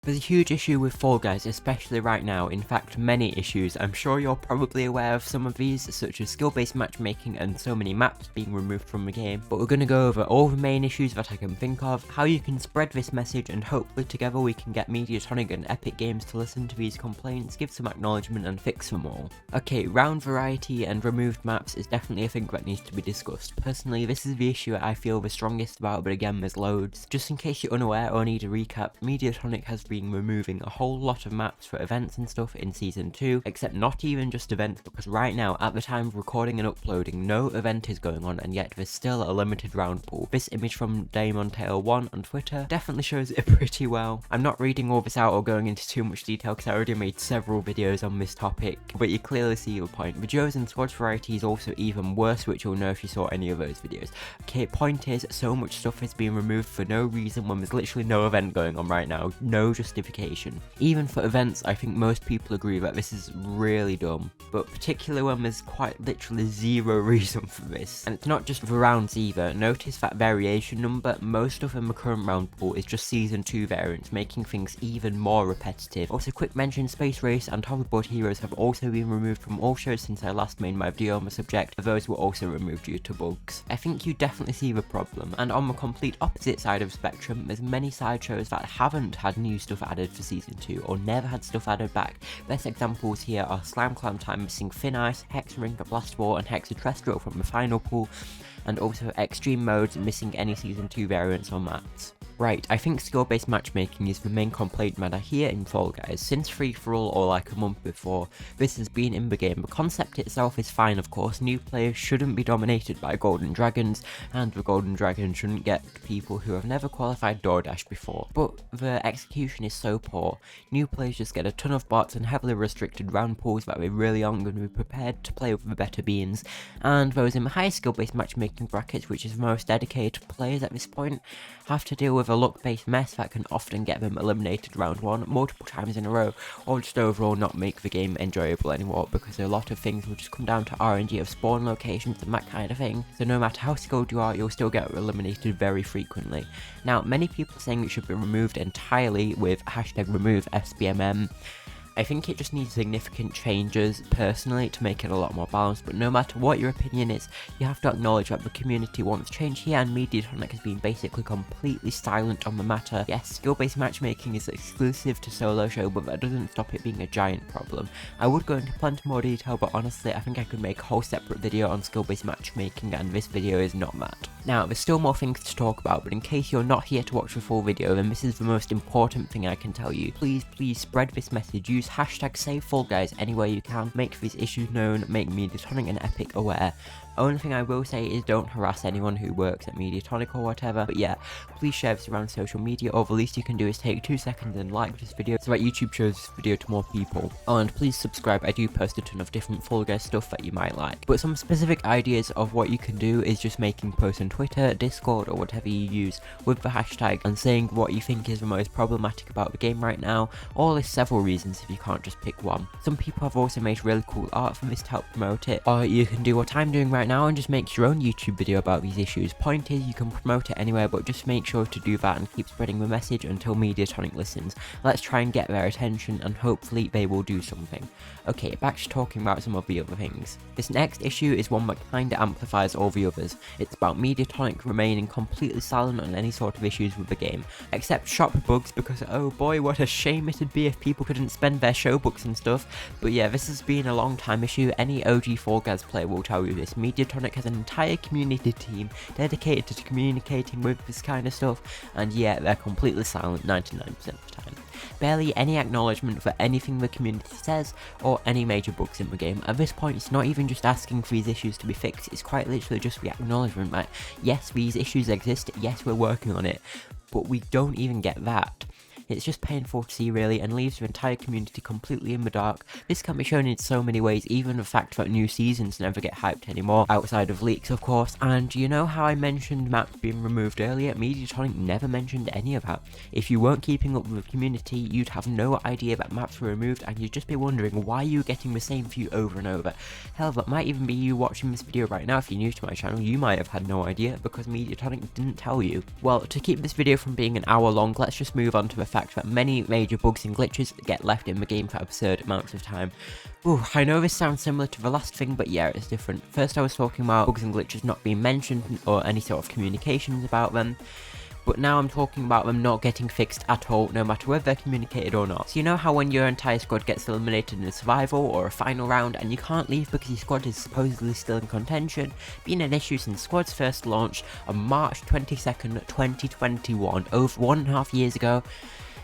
There's a huge issue with Fall Guys, especially right now, in fact many issues. I'm sure you're probably aware of some of these, such as skill-based matchmaking and so many maps being removed from the game, but we're going to go over all the main issues that I can think of, how you can spread this message, and hopefully together we can get Mediatonic and Epic Games to listen to these complaints, give some acknowledgement and fix them all. Okay, round variety and removed maps is definitely a thing that needs to be discussed. Personally, this is the issue I feel the strongest about, but again there's loads. Just in case you're unaware or need a recap, Mediatonic has been removing a whole lot of maps for events and stuff in Season 2, except not even just events, because right now, at the time of recording and uploading, no event is going on, and yet there's still a limited round pool. This image from DamonTail1 on Twitter definitely shows it pretty well. I'm not reading all this out or going into too much detail because I already made several videos on this topic, but you clearly see the point. The duos and squads variety is also even worse, which you'll know if you saw any of those videos. Okay, point is, so much stuff is being removed for no reason when there's literally no event going on right now, no justification. Even for events, I think most people agree that this is really dumb, but particularly when there's quite literally zero reason for this. And it's not just the rounds either. Notice that variation number, most of in the current round pool is just Season 2 variants, making things even more repetitive. Also, quick mention, Space Race and Hoverboard Heroes have also been removed from all shows since I last made my video on the subject, but those were also removed due to bugs. I think you definitely see the problem, and on the complete opposite side of the spectrum, there's many sideshows that haven't had new stuff added for Season 2 or never had stuff added back. Best examples here are Slime Clam Time missing Thin Ice, Hex Ring, Blast War and Hexaterrestrial from the final pool, and also Extreme Modes missing any Season 2 variants or maps. Right, I think skill-based matchmaking is the main complaint matter here in Fall Guys. Since free-for-all or like a month before, this has been in the game. The concept itself is fine, of course. New players shouldn't be dominated by golden dragons, and the golden dragon shouldn't get people who have never qualified DoorDash before. But the execution is so poor. New players just get a ton of bots and heavily restricted round pools that they really aren't going to be prepared to play with the better beans, and those in the high skill-based matchmaking brackets, which is the most dedicated players at this point, have to deal with a luck-based mess that can often get them eliminated round 1 multiple times in a row, or just overall not make the game enjoyable anymore, because a lot of things will just come down to RNG of spawn locations and that kind of thing. So no matter how skilled you are, you'll still get eliminated very frequently. Now, many people are saying it should be removed entirely with hashtag remove SBMM. I think it just needs significant changes, personally, to make it a lot more balanced, but no matter what your opinion is, you have to acknowledge that the community wants change here, and Mediatonic has been basically completely silent on the matter. Yes, skill-based matchmaking is exclusive to solo show, but that doesn't stop it being a giant problem. I would go into plenty more detail, but honestly, I think I could make a whole separate video on skill-based matchmaking, and this video is not that. Now, there's still more things to talk about, but in case you're not here to watch the full video, then this is the most important thing I can tell you. Please spread this message. Use hashtag SaveFallGuys anywhere you can. Make these issues known, make Mediatonic and Epic aware. Only thing I will say is don't harass anyone who works at Mediatonic or whatever, but yeah, please share this around social media, or the least you can do is take 2 seconds and like this video so that YouTube shows this video to more people. Oh, and please subscribe, I do post a ton of different Fall Guys stuff that you might like. But some specific ideas of what you can do is just making posts on Twitter, Discord, or whatever you use with the hashtag and saying what you think is the most problematic about the game right now, or list several reasons if you can't just pick one. Some people have also made really cool art for this to help promote it, or you can do what I'm doing right now and just make your own YouTube video about these issues. Point is, you can promote it anywhere, but just make sure to do that and keep spreading the message until Mediatonic listens. Let's try and get their attention, and hopefully they will do something. Okay, back to talking about some of the other things. This next issue is one that kinda amplifies all the others. It's about Mediatonic remaining completely silent on any sort of issues with the game, except shop bugs, because oh boy, what a shame it'd be if people couldn't spend their show books and stuff. But yeah, this has been a long time issue. Any OG Fall Guys player will tell you this. Mediatonic has an entire community team dedicated to communicating with this kind of stuff, and yeah, they're completely silent 99% of the time. Barely any acknowledgement for anything the community says, or any major bugs in the game. At this point, it's not even just asking for these issues to be fixed, it's quite literally just the acknowledgement that yes, these issues exist, yes, we're working on it, but we don't even get that. It's just painful to see really, and leaves the entire community completely in the dark. This can be shown in so many ways, even the fact that new seasons never get hyped anymore, outside of leaks of course. And you know how I mentioned maps being removed earlier? Mediatonic never mentioned any of that. If you weren't keeping up with the community, you'd have no idea that maps were removed, and you'd just be wondering why you're getting the same view over and over. Hell, that might even be you watching this video right now. If you're new to my channel, you might have had no idea because Mediatonic didn't tell you. Well, to keep this video from being an hour long, let's just move on to the fact fact that many major bugs and glitches get left in the game for absurd amounts of time. Ooh, I know this sounds similar to the last thing, but yeah, it's different. First I was talking about bugs and glitches not being mentioned or any sort of communications about them. But now I'm talking about them not getting fixed at all, no matter whether they're communicated or not. So you know how when your entire squad gets eliminated in a survival or a final round and you can't leave because your squad is supposedly still in contention? Been an issue since squads first launched on March 22nd, 2021, over 1.5 years ago.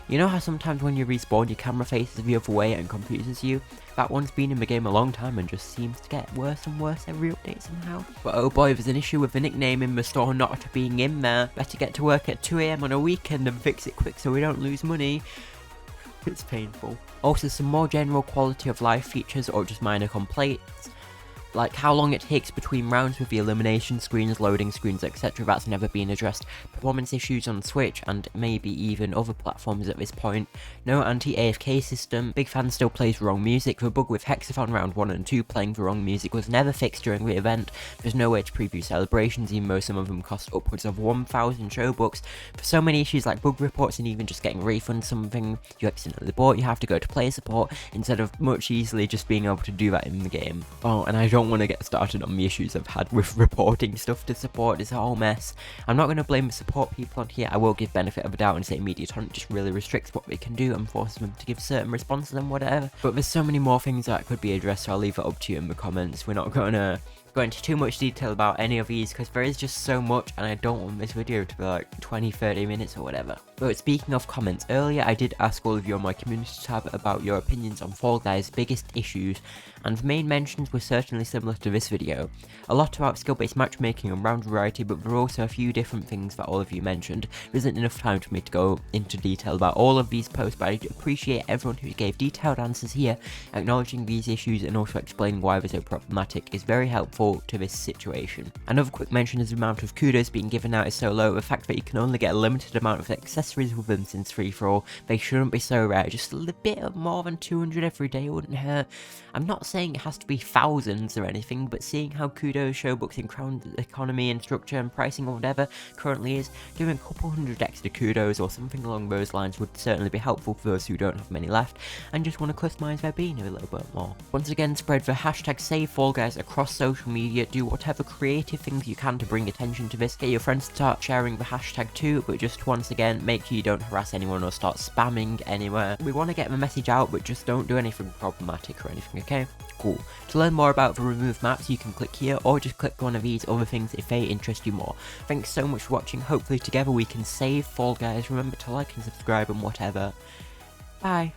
You know how sometimes when you respawn your camera faces the other way and confuses you? That one's been in the game a long time and just seems to get worse and worse every update somehow. But oh boy, there's an issue with the nickname in the store not being in there. Better get to work at 2 AM on a weekend and fix it quick so we don't lose money. It's painful. Also some more general quality of life features or just minor complaints. Like how long it takes between rounds with the elimination screens, loading screens, etc. That's never been addressed. Performance issues on Switch and maybe even other platforms at this point. No anti-AFK system. Big Fan still plays wrong music. The bug with Hexathon round 1 and 2 playing the wrong music was never fixed during the event. There's no way to preview celebrations, even though some of them cost upwards of 1,000 showbucks. For so many issues like bug reports and even just getting refunds, something you accidentally bought, you have to go to player support instead of much easily just being able to do that in the game. Oh, and I don't want to get started on the issues I've had with reporting stuff to support. It's a whole mess. I'm not going to blame the support people on here. I will give benefit of a doubt and say Mediatonic just really restricts what they can do and forces them to give certain responses and whatever. But there's so many more things that could be addressed, so I'll leave it up to you in the comments. We're not going to go into too much detail about any of these because there is just so much and I don't want this video to be like 20-30 minutes or whatever. But speaking of comments, earlier I did ask all of you on my community tab about your opinions on Fall Guys' biggest issues, and the main mentions were certainly similar to this video. A lot about skill-based matchmaking and round variety, but there are also a few different things that all of you mentioned. There isn't enough time for me to go into detail about all of these posts, but I appreciate everyone who gave detailed answers here. Acknowledging these issues and also explaining why they're so problematic is very helpful to this situation. Another quick mention is the amount of kudos being given out is so low. The fact that you can only get a limited amount of accessories with them since free-for-all, they shouldn't be so rare. Just a little bit more than 200 every day wouldn't hurt. I'm not saying it has to be thousands or anything, but seeing how kudos, showbooks and crown economy and structure and pricing or whatever currently is, doing a couple hundred extra kudos or something along those lines would certainly be helpful for those who don't have many left and just want to customize their bean a little bit more. Once again, spread the hashtag SaveFallGuys across social media. Do whatever creative things you can to bring attention to this. Get your friends to start sharing the hashtag too, but just once again, make sure you don't harass anyone or start spamming anywhere. We want to get the message out, but just don't do anything problematic or anything, okay? Cool. To learn more about the removed maps, you can click here or just click one of these other things if they interest you more. Thanks so much for watching. Hopefully together we can save Fall Guys. Remember to like and subscribe and whatever. Bye.